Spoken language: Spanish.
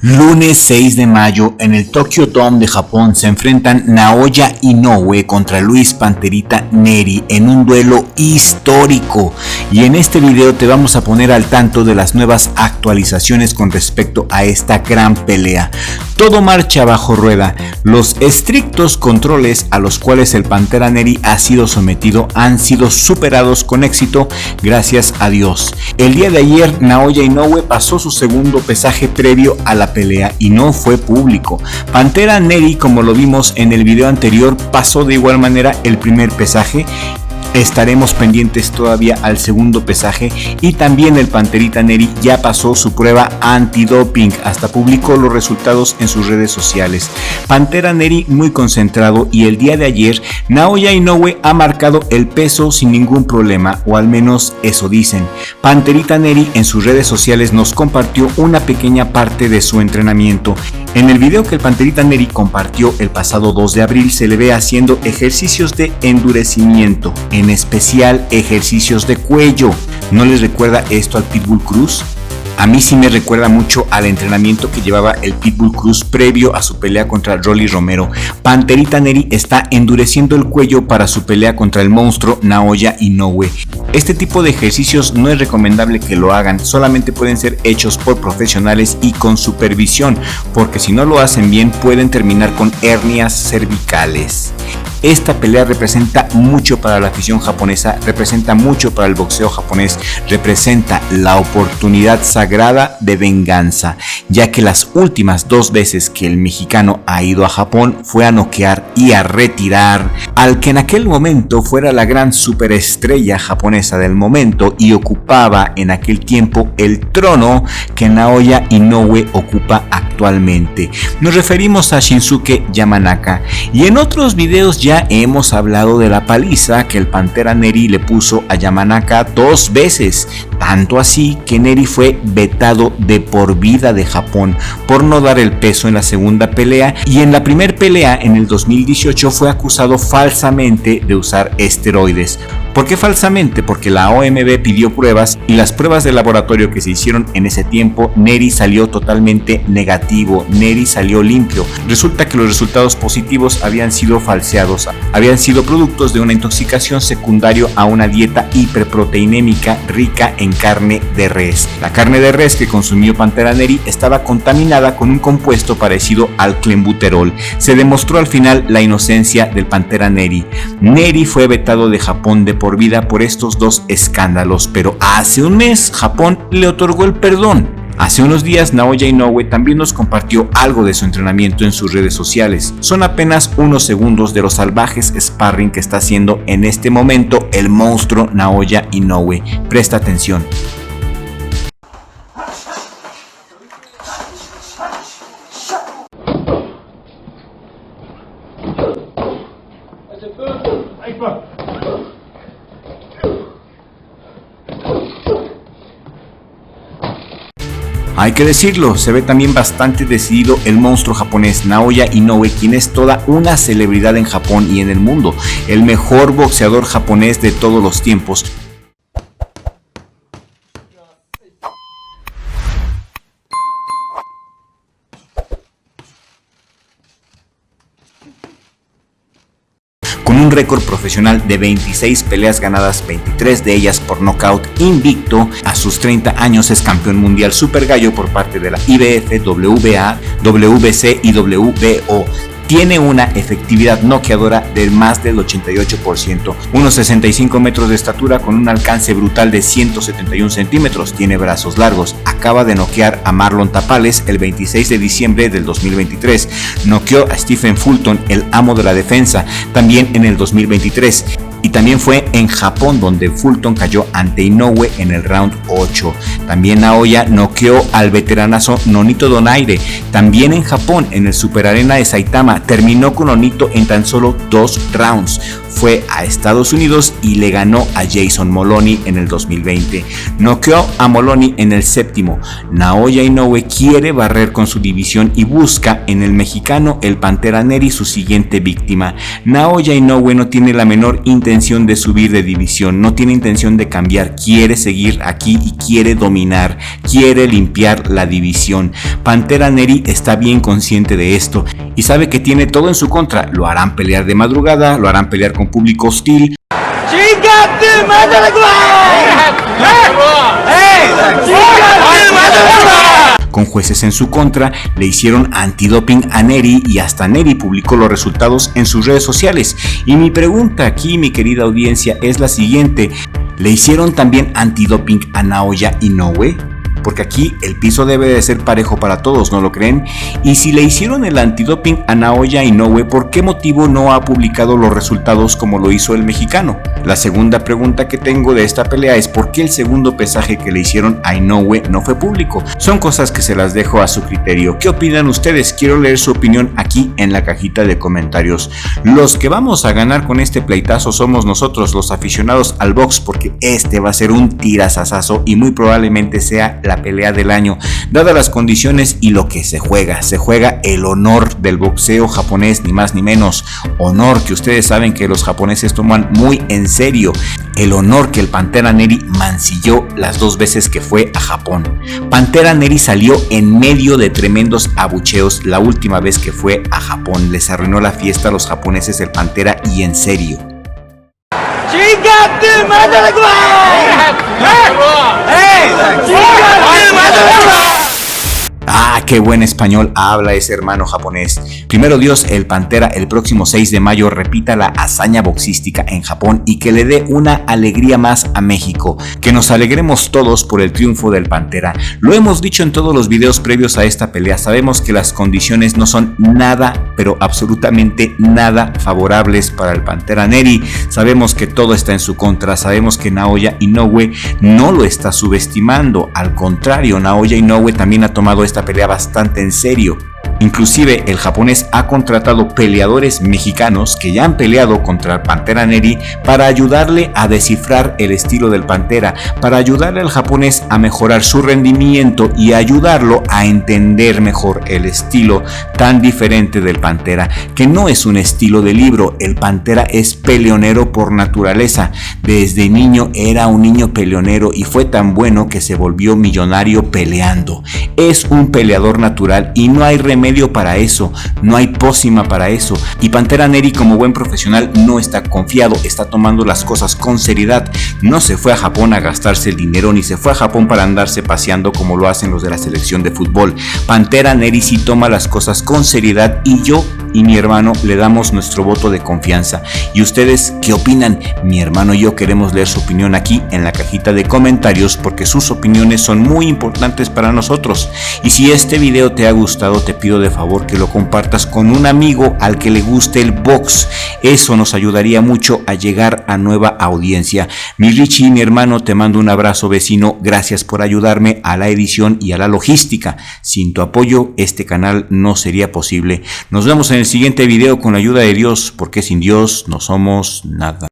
Lunes 6 de mayo, en el Tokyo Dome de Japón se enfrentan Naoya Inoue contra Luis Panterita Neri en un duelo histórico. Y en este video te vamos a poner al tanto de las nuevas actualizaciones con respecto a esta gran pelea. Todo marcha bajo rueda. Los estrictos controles a los cuales el Pantera Neri ha sido sometido han sido superados con éxito, gracias a Dios. El día de ayer, Naoya Inoue pasó su segundo pesaje previo a la pelea y no fue público. Pantera Neri, como lo vimos en el video anterior, pasó de igual manera el primer pesaje. Estaremos pendientes todavía al segundo pesaje y también el Panterita Neri ya pasó su prueba antidoping, hasta publicó los resultados en sus redes sociales. Pantera Neri muy concentrado y el día de ayer Naoya Inoue ha marcado el peso sin ningún problema, o al menos eso dicen. Panterita Neri en sus redes sociales nos compartió una pequeña parte de su entrenamiento. En el video que el Panterita Neri compartió el pasado 2 de abril se le ve haciendo ejercicios de endurecimiento, en especial ejercicios de cuello. ¿No les recuerda esto al Pitbull Cruz? A mí sí me recuerda mucho al entrenamiento que llevaba el Pitbull Cruz previo a su pelea contra Rolly Romero. Panterita Neri está endureciendo el cuello para su pelea contra el monstruo Naoya Inoue. Este tipo de ejercicios no es recomendable que lo hagan, solamente pueden ser hechos por profesionales y con supervisión, porque si no lo hacen bien pueden terminar con hernias cervicales. Esta pelea representa mucho para la afición japonesa, representa mucho para el boxeo japonés, representa la oportunidad sagrada de venganza, ya que las últimas 2 veces que el mexicano ha ido a Japón fue a noquear y a retirar al que en aquel momento fuera la gran superestrella japonesa del momento y ocupaba en aquel tiempo el trono que Naoya Inoue ocupa actualmente. Nos referimos a Shinsuke Yamanaka, y en otros videos ya hemos hablado de la paliza que el Pantera Neri le puso a Yamanaka 2 veces, tanto así que Neri fue vetado de por vida de Japón por no dar el peso en la segunda pelea, y en la primera pelea en el 2018 fue acusado falsamente de usar esteroides. ¿Por qué falsamente? Porque la OMB pidió pruebas y las pruebas de laboratorio que se hicieron en ese tiempo, Neri salió totalmente negativo, Neri salió limpio. Resulta que los resultados positivos habían sido falseados, habían sido productos de una intoxicación secundario a una dieta hiperproteinémica rica en carne de res. La carne de res que consumió Pantera Neri estaba contaminada con un compuesto parecido al clenbuterol. Se demostró al final la inocencia del Pantera Neri. Neri fue vetado de Japón de por vida por estos 2 escándalos, pero hace un mes Japón le otorgó el perdón. Hace unos días Naoya Inoue también nos compartió algo de su entrenamiento en sus redes sociales. Son apenas unos segundos de los salvajes sparring que está haciendo en este momento el monstruo Naoya Inoue. Presta atención. Hay que decirlo, se ve también bastante decidido el monstruo japonés Naoya Inoue, quien es toda una celebridad en Japón y en el mundo, el mejor boxeador japonés de todos los tiempos. Con un récord profesional de 26 peleas ganadas, 23 de ellas por nocaut, invicto, a sus 30 años es campeón mundial super gallo por parte de la IBF, WBA, WBC y WBO. Tiene una efectividad noqueadora de más del 88%, unos 65 metros de estatura con un alcance brutal de 171 centímetros, tiene brazos largos. Acaba de noquear a Marlon Tapales el 26 de diciembre del 2023, noqueó a Stephen Fulton, el amo de la defensa, también en el 2023. Y también fue en Japón donde Fulton cayó ante Inoue en el round 8. También Naoya noqueó al veteranazo Nonito Donaire. También en Japón, en el Super Arena de Saitama, terminó con Nonito en tan solo 2 rounds. fue a Estados Unidos y le ganó a Jason Moloney en el 2020. Noqueó a Moloney en el séptimo. Naoya Inoue quiere barrer con su división y busca en el mexicano el Pantera Neri su siguiente víctima. Naoya Inoue no tiene la menor intención de subir de división, no tiene intención de cambiar, quiere seguir aquí y quiere dominar, quiere limpiar la división. Pantera Neri está bien consciente de esto y sabe que tiene todo en su contra. Lo harán pelear de madrugada, lo harán pelear con público hostil. Con jueces en su contra, le hicieron antidoping a Neri y hasta Neri publicó los resultados en sus redes sociales. Y mi pregunta aquí, mi querida audiencia, es la siguiente: ¿le hicieron también antidoping a Naoya Inoue? Porque aquí el piso debe de ser parejo para todos, ¿no lo creen? Y si le hicieron el antidoping a Naoya Inoue, ¿por qué motivo no ha publicado los resultados como lo hizo el mexicano? La segunda pregunta que tengo de esta pelea es ¿por qué el segundo pesaje que le hicieron a Inoue no fue público? Son cosas que se las dejo a su criterio. ¿Qué opinan ustedes? Quiero leer su opinión aquí en la cajita de comentarios. Los que vamos a ganar con este pleitazo somos nosotros, los aficionados al box, porque este va a ser un tirasasazo y muy probablemente sea la pelea del año, dadas las condiciones y lo que se juega el honor del boxeo japonés, ni más ni menos, honor que ustedes saben que los japoneses toman muy en serio, el honor que el Pantera Neri mancilló las 2 veces que fue a Japón. Pantera Neri salió en medio de tremendos abucheos la última vez que fue a Japón, les arruinó la fiesta a los japoneses el Pantera y en serio. Ah, qué buen español habla ese hermano japonés. Primero Dios, el Pantera el próximo 6 de mayo repita la hazaña boxística en Japón y que le dé una alegría más a México. Que nos alegremos todos por el triunfo del Pantera. Lo hemos dicho en todos los videos previos a esta pelea. Sabemos que las condiciones no son nada, pero absolutamente nada favorables para el Pantera Neri. Sabemos que todo está en su contra. Sabemos que Naoya Inoue no lo está subestimando. Al contrario, Naoya Inoue también ha tomado esta pelea bastante en serio. Inclusive el japonés ha contratado peleadores mexicanos que ya han peleado contra el Pantera Neri para ayudarle a descifrar el estilo del Pantera, para ayudarle al japonés a mejorar su rendimiento y ayudarlo a entender mejor el estilo tan diferente del Pantera, que no es un estilo de libro. El Pantera es peleonero por naturaleza. Desde niño era un niño peleonero y fue tan bueno que se volvió millonario peleando. Es un peleador natural y no hay remedio para eso, no hay pócima para eso. Y Pantera Neri, como buen profesional, no está confiado, está tomando las cosas con seriedad. No se fue a Japón a gastarse el dinero, ni se fue a Japón para andarse paseando como lo hacen los de la selección de fútbol. Pantera Neri sí toma las cosas con seriedad y yo y mi hermano le damos nuestro voto de confianza. ¿Y ustedes qué opinan? Mi hermano y yo queremos leer su opinión aquí en la cajita de comentarios porque sus opiniones son muy importantes para nosotros. Y si este video te ha gustado, te pido de favor que lo compartas con un amigo al que le guste el box. Eso nos ayudaría mucho a llegar a nueva audiencia. Mi Richie, mi hermano, te mando un abrazo vecino. Gracias por ayudarme a la edición y a la logística. Sin tu apoyo, este canal no sería posible. Nos vemos en el siguiente video con la ayuda de Dios, porque sin Dios no somos nada.